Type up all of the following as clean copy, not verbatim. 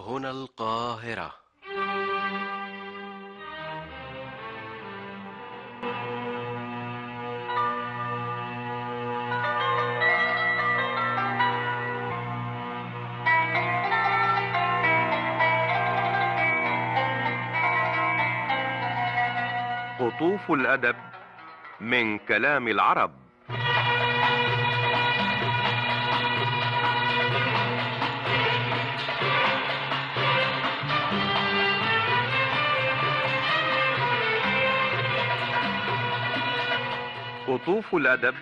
هنا القاهرة. قطوف الأدب من كلام العرب. قطوف الأدب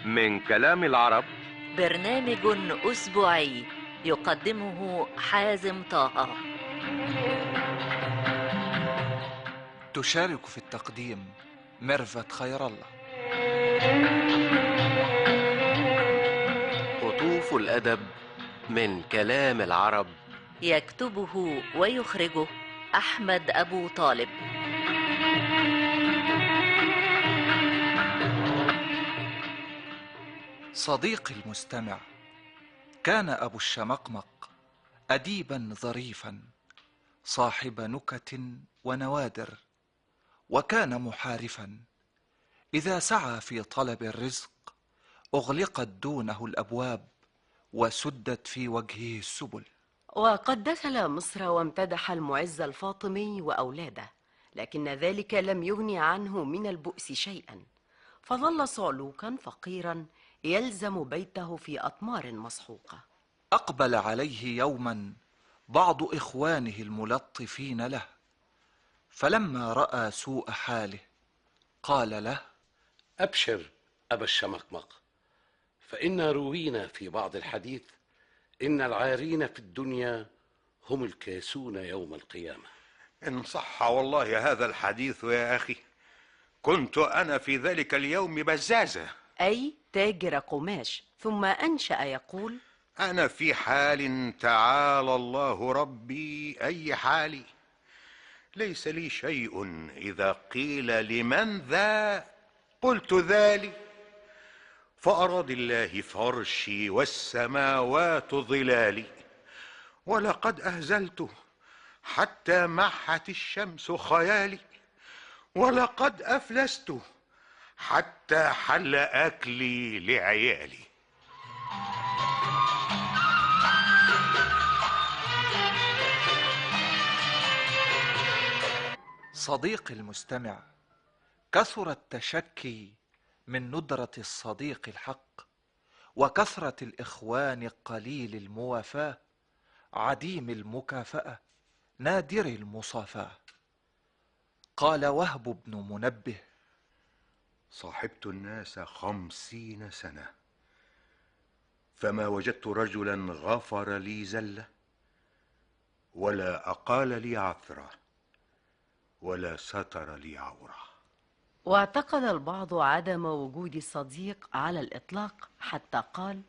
من كلام العرب، برنامج أسبوعي يقدمه حازم طه. تشارك في التقديم ميرفت خير الله. قطوف الأدب من كلام العرب، يكتبه ويخرجه أحمد أبو طالب. صديقي المستمع، كان أبو الشمقمق أديبا ظريفا صاحب نكت ونوادر، وكان محارفا. إذا سعى في طلب الرزق أغلقت دونه الأبواب وسدت في وجهه السبل. وقد دخل مصر وامتدح المعز الفاطمي وأولاده، لكن ذلك لم يغني عنه من البؤس شيئا، فظل صعلوكا فقيرا يلزم بيته في أطمار مسحوقة. أقبل عليه يوما بعض إخوانه الملطفين له، فلما رأى سوء حاله قال له: أبشر أبا الشمقمق، فإنا روينا في بعض الحديث إن العارين في الدنيا هم الكاسون يوم القيامة. إن صح والله هذا الحديث يا أخي، كنت أنا في ذلك اليوم بزازة، أي تاجر قماش، ثم أنشأ يقول: أنا في حال تعالى الله ربي أي حالي، ليس لي شيء إذا قيل لمن ذا قلت ذلي، فأراضي الله فرشي والسماوات ظلالي، ولقد أهزلت حتى محت الشمس خيالي، ولقد أفلست حتى حل أكلي لعيالي. صديقي المستمع، كثر التشكي من ندرة الصديق الحق، وكثرة الإخوان قليل الموافاة، عديم المكافأة، نادر المصافاة. قال وهب بن منبه: صاحبت الناس 50 سنة، فما وجدت رجلا غفر لي زلة، ولا أقال لي عثرة، ولا ستر لي عورة. واعتقد البعض عدم وجود الصديق على الإطلاق، حتى قال: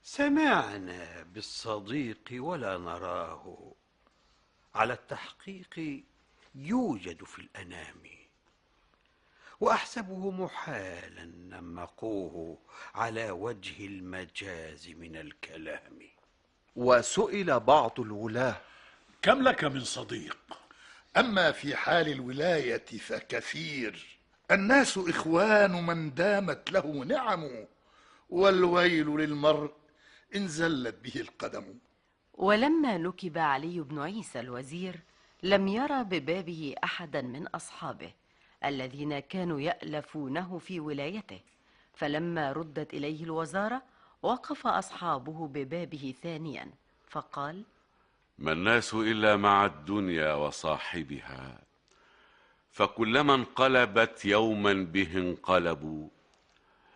سمعنا بالصديق ولا نراه، على التحقيق يوجد في الأنام، وأحسبه محالا نمقوه على وجه المجاز من الكلام. وسئل بعض الولاة: كم لك من صديق؟ أما في حال الولاية فكثير، الناس إخوان من دامت له نعم، والويل للمرء إن زلت به القدم. ولما نكب علي بن عيسى الوزير لم يرى ببابه أحدا من أصحابه الذين كانوا يألفونه في ولايته، فلما ردت إليه الوزارة وقف أصحابه ببابه ثانيا فقال: ما الناس إلا مع الدنيا وصاحبها، فكلما انقلبت يوما به انقلبوا،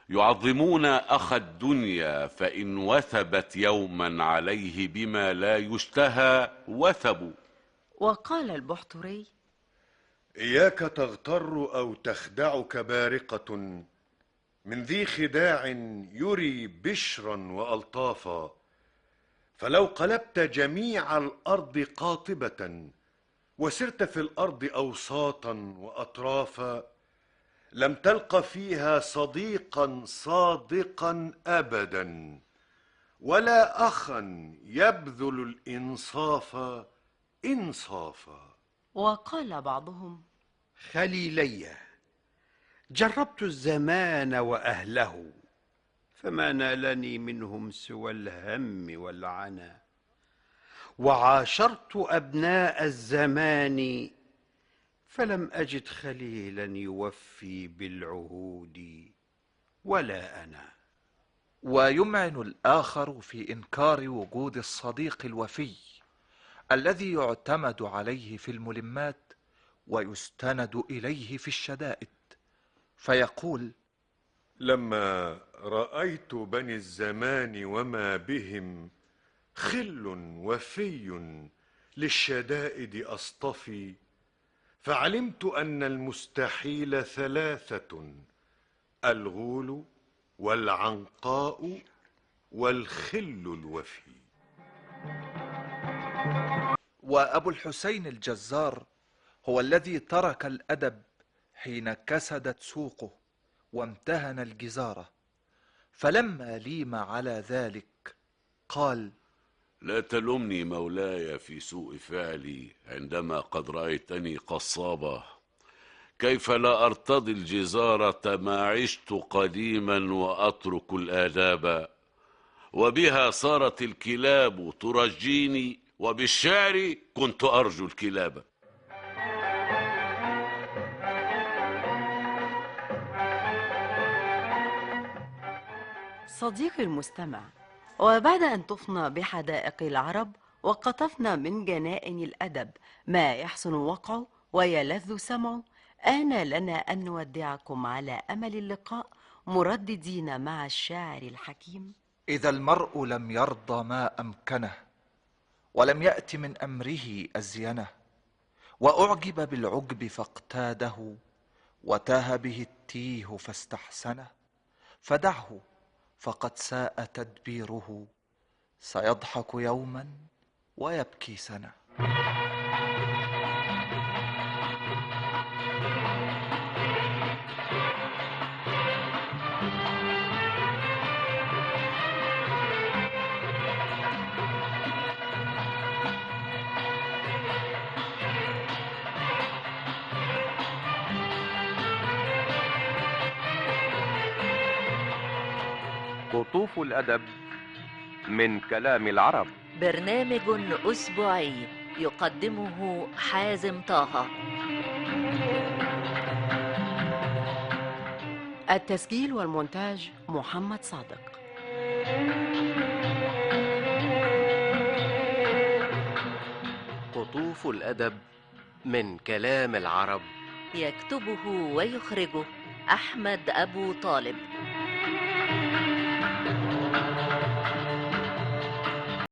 يعظمون أخ الدنيا، فإن وثبت يوما عليه بما لا يشتهى وثبوا. وقال البحتري: إياك تغتر أو تخدعك بارقة من ذي خداع يري بشرا وألطافا، فلو قلبت جميع الأرض قاطبة وسرت في الأرض أوساطا وأطرافا، لم تلق فيها صديقا صادقا أبدا، ولا أخا يبذل الإنصاف إنصافا. وقال بعضهم: خليلي، جربت الزمان وأهله، فما نالني منهم سوى الهم والعنا، وعاشرت أبناء الزمان، فلم أجد خليلا يوفي بالعهود ولا أنا. ويمعن الآخر في إنكار وجود الصديق الوفي الذي يعتمد عليه في الملمات ويستند إليه في الشدائد، فيقول: لما رأيت بني الزمان وما بهم خل وفي للشدائد أصطفي، فعلمت أن المستحيل ثلاثة: الغول والعنقاء والخل الوفي. وأبو الحسين الجزار هو الذي ترك الأدب حين كسدت سوقه وامتهن الجزارة، فلما ليم على ذلك قال: لا تلمني مولاي في سوء فعلي عندما قد رأيتني قصابة. كيف لا أرتضي الجزارة ما عشت قديما وأترك الآداب، وبها صارت الكلاب ترجيني، وبالشعر كنت أرجو الكلاب. صديقي المستمع، وبعد أن طفنا بحدائق العرب وقطفنا من جنائن الأدب ما يحسن وقعه ويلذ سمعه، آن لنا أن نودعكم على أمل اللقاء، مرددين مع الشاعر الحكيم: إذا المرء لم يرضى ما أمكنه، ولم يأت من أمره أزينه، وأعجب بالعجب فاقتاده، وتاه به التيه فاستحسنه، فدعه فقد ساء تدبيره، سيضحك يوما ويبكي سنة. قطوف الأدب من كلام العرب، برنامج أسبوعي يقدمه حازم طه. التسجيل والمونتاج محمد صادق. قطوف الأدب من كلام العرب، يكتبه ويخرجه أحمد أبو طالب.